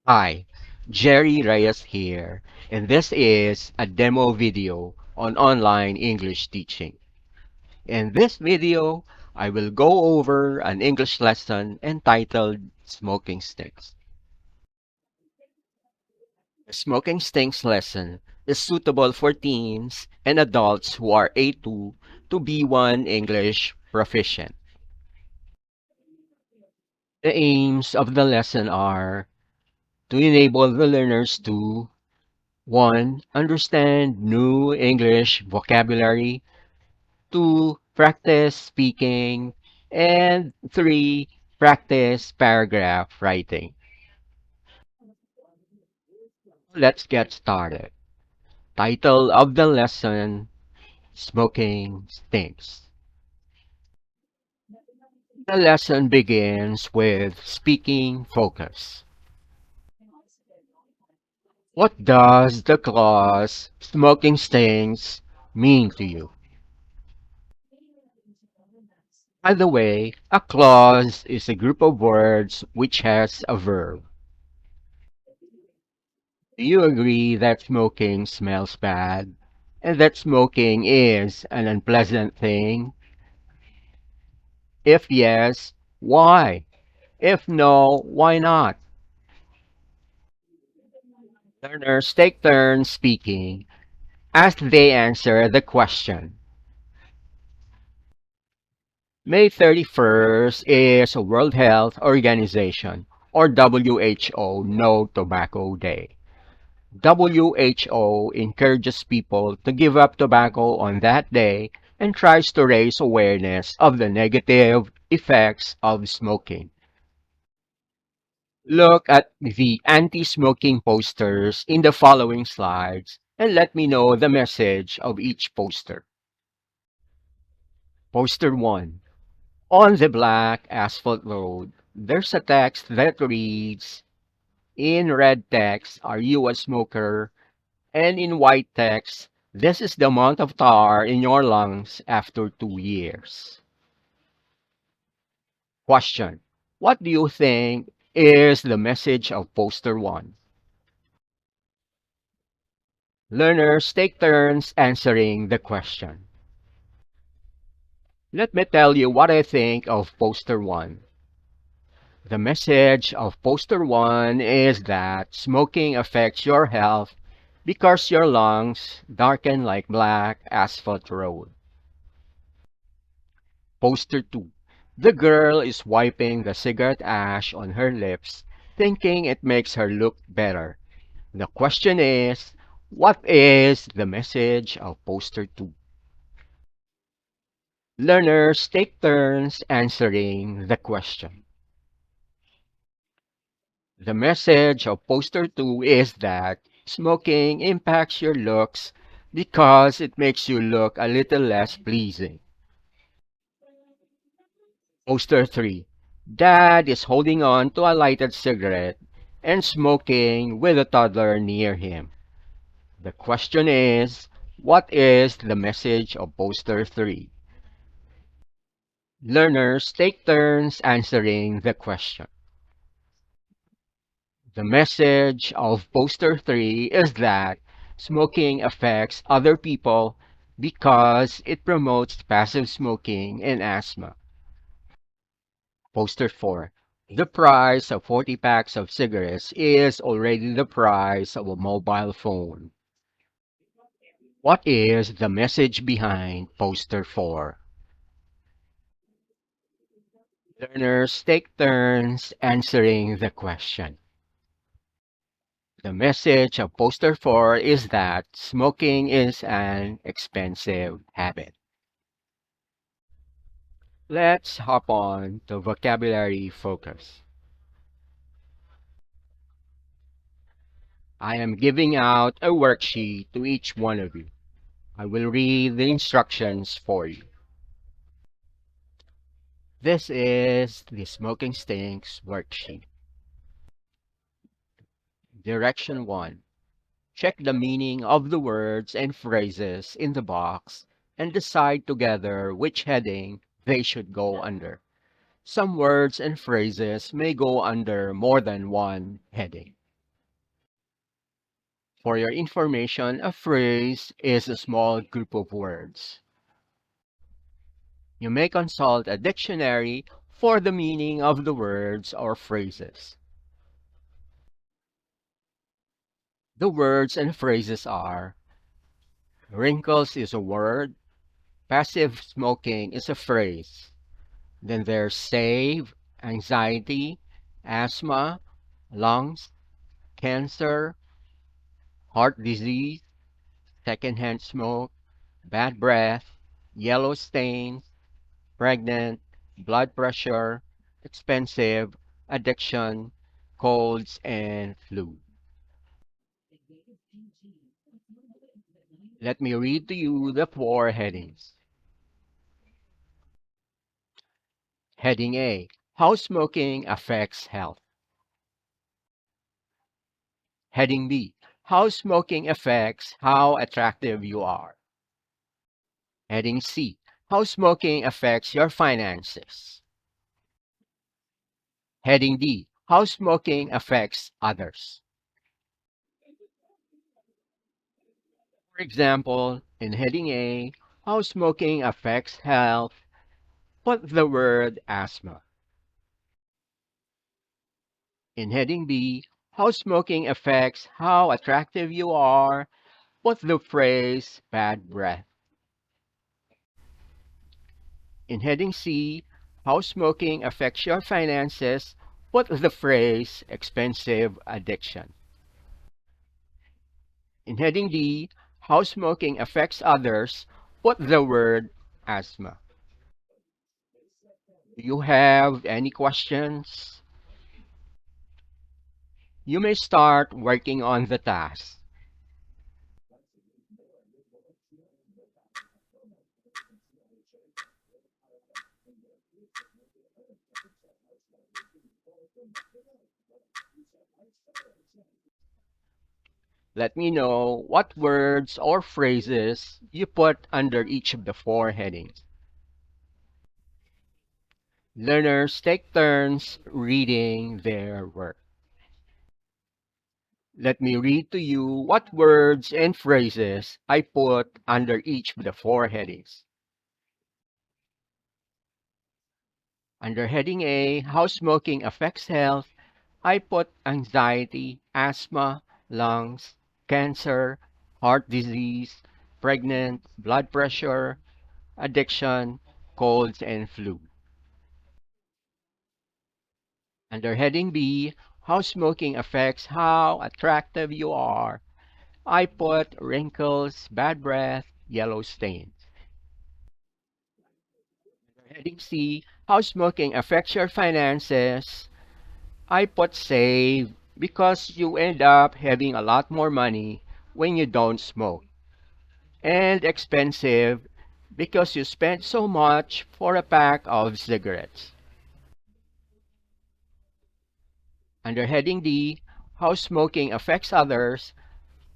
Hi, Jerry Reyes here, and this is a demo video on online English teaching. In this video, I will go over an English lesson entitled Smoking Stinks. The Smoking Stinks lesson is suitable for teens and adults who are A2 to B1 English proficient. The aims of the lesson are to enable the learners to 1. Understand new English vocabulary. 2. Practice speaking. And 3. Practice paragraph writing. Let's get started. Title of the lesson, Smoking Stinks. The lesson begins with speaking focus. What does the clause smoking stinks mean to you? By the way, a clause is a group of words which has a verb. Do you agree that smoking smells bad and that smoking is an unpleasant thing? If yes, why? If no, why not? Learners take turns speaking as they answer the question. May 31st is World Health Organization or WHO No Tobacco Day. WHO encourages people to give up tobacco on that day and tries to raise awareness of the negative effects of smoking. Look at the anti-smoking posters in the following slides and let me know the message of each poster. Poster 1. On the black asphalt road, there's a text that reads, in red text, are you a smoker? And in white text, this is the amount of tar in your lungs after 2 years. Question. What do you think is the message of poster 1? Learners take turns answering the question. Let me tell you what I think of poster 1. The message of poster 1 is that smoking affects your health because your lungs darken like black asphalt road. Poster 2. The girl is wiping the cigarette ash on her lips, thinking it makes her look better. The question is, what is the message of poster 2? Learners take turns answering the question. The message of poster 2 is that smoking impacts your looks because it makes you look a little less pleasing. Poster 3. Dad is holding on to a lighted cigarette and smoking with a toddler near him. The question is, what is the message of poster 3? Learners take turns answering the question. The message of poster 3 is that smoking affects other people because it promotes passive smoking and asthma. Poster 4. The price of 40 packs of cigarettes is already the price of a mobile phone. What is the message behind poster 4? Learners take turns answering the question. The message of poster 4 is that smoking is an expensive habit. Let's hop on to vocabulary focus. I am giving out a worksheet to each one of you. I will read the instructions for you. This is the Smoking Stinks worksheet. Direction 1. Check the meaning of the words and phrases in the box and decide together which heading they should go under. Some words and phrases may go under more than one heading. For your information, a phrase is a small group of words. You may consult a dictionary for the meaning of the words or phrases. The words and phrases are: wrinkles is a word, passive smoking is a phrase. Then there's save, anxiety, asthma, lungs, cancer, heart disease, secondhand smoke, bad breath, yellow stains, pregnant, blood pressure, expensive, addiction, colds, and flu. Let me read to you the four headings. Heading A: how smoking affects health. Heading B: how smoking affects how attractive you are. Heading C: how smoking affects your finances. Heading D: how smoking affects others. For example, in heading A, how smoking affects health, put the word asthma. In heading B, how smoking affects how attractive you are, put the phrase bad breath. In heading C, how smoking affects your finances, put the phrase expensive addiction. In heading D, how smoking affects others, put the word asthma. Do you have any questions? You may start working on the task. Let me know what words or phrases you put under each of the four headings. Learners take turns reading their work. Let me read to you what words and phrases I put under each of the four headings. Under heading A, how smoking affects health, I put anxiety, asthma, lungs, cancer, heart disease, pregnant, blood pressure, addiction, colds, and flu. Under heading B, how smoking affects how attractive you are, I put wrinkles, bad breath, yellow stains. Under heading C, how smoking affects your finances, I put save because you end up having a lot more money when you don't smoke. And expensive because you spend so much for a pack of cigarettes. Under heading D, how smoking affects others,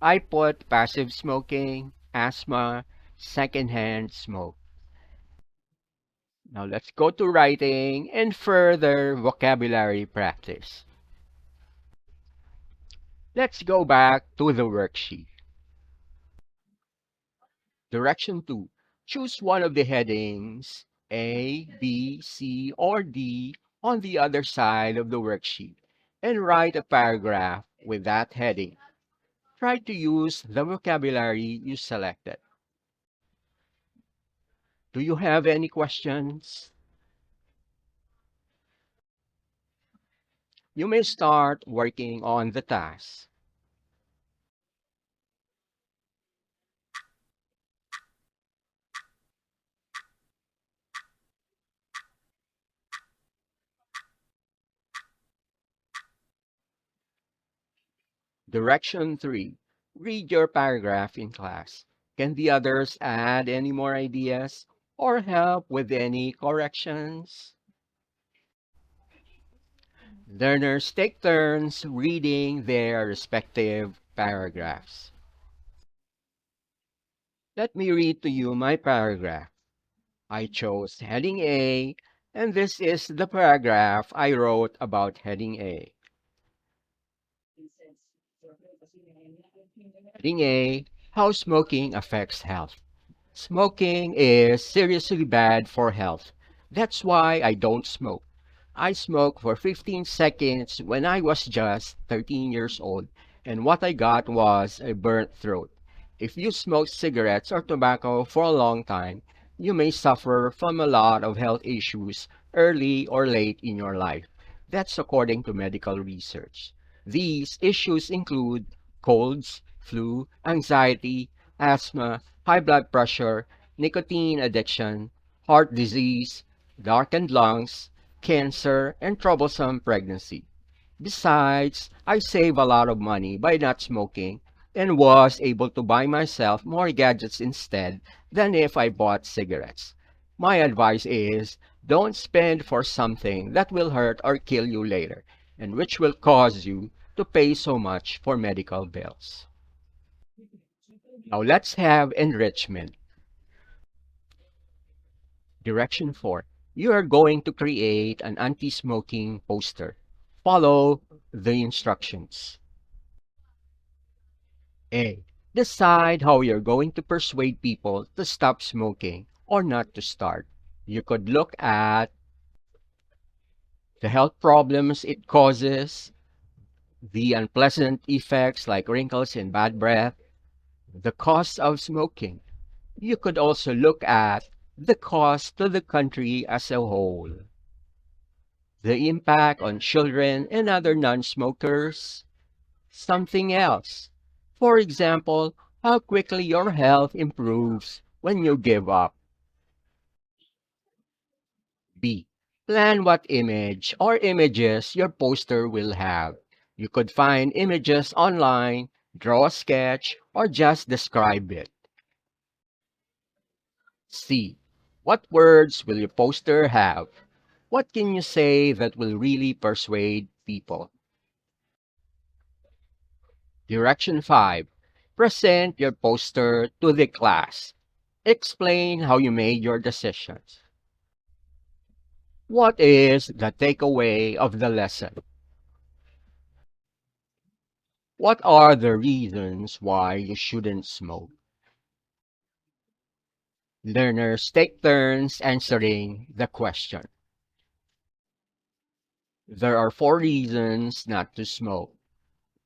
I put passive smoking, asthma, secondhand smoke. Now let's go to writing and further vocabulary practice. Let's go back to the worksheet. Direction 2. Choose one of the headings A, B, C, or D on the other side of the worksheet and write a paragraph with that heading. Try to use the vocabulary you selected. Do you have any questions? You may start working on the task. Direction 3. Read your paragraph in class. Can the others add any more ideas or help with any corrections? Learners take turns reading their respective paragraphs. Let me read to you my paragraph. I chose heading A, and this is the paragraph I wrote about heading A. Heading A, how smoking affects health. Smoking is seriously bad for health. That's why I don't smoke. I smoked for 15 seconds when I was just 13 years old, and what I got was a burnt throat. If you smoke cigarettes or tobacco for a long time, you may suffer from a lot of health issues early or late in your life. That's according to medical research. These issues include colds, flu, anxiety, asthma, high blood pressure, nicotine addiction, heart disease, darkened lungs, cancer, and troublesome pregnancy. Besides, I save a lot of money by not smoking and was able to buy myself more gadgets instead than if I bought cigarettes. My advice is don't spend for something that will hurt or kill you later and which will cause you to pay so much for medical bills. Now let's have enrichment. Direction 4. You are going to create an anti-smoking poster. Follow the instructions. A. Decide how you're going to persuade people to stop smoking or not to start. You could look at the health problems it causes, the unpleasant effects like wrinkles and bad breath, the cost of smoking. You could also look at the cost to the country as a whole, the impact on children and other non-smokers, something else. For example, how quickly your health improves when you give up. B. Plan what image or images your poster will have. You could find images online, draw a sketch, or just describe it. C. What words will your poster have? What can you say that will really persuade people? Direction 5. Present your poster to the class. Explain how you made your decisions. What is the takeaway of the lesson? What are the reasons why you shouldn't smoke? Learners take turns answering the question. There are 4 reasons not to smoke.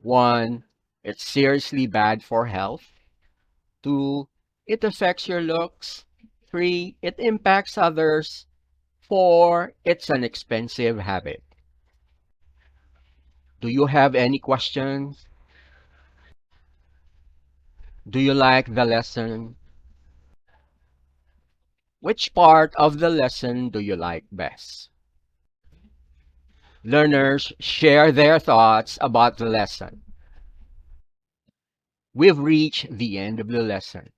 1. It's seriously bad for health. 2. It affects your looks. 3. It impacts others. 4. It's an expensive habit. Do you have any questions? Do you like the lesson? Which part of the lesson do you like best? Learners share their thoughts about the lesson. We've reached the end of the lesson.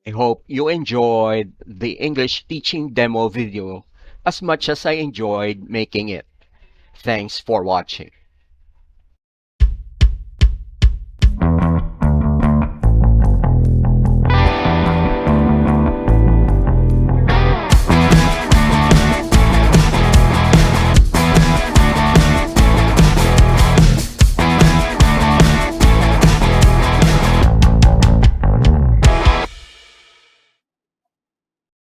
I hope you enjoyed the English teaching demo video as much as I enjoyed making it. Thanks for watching.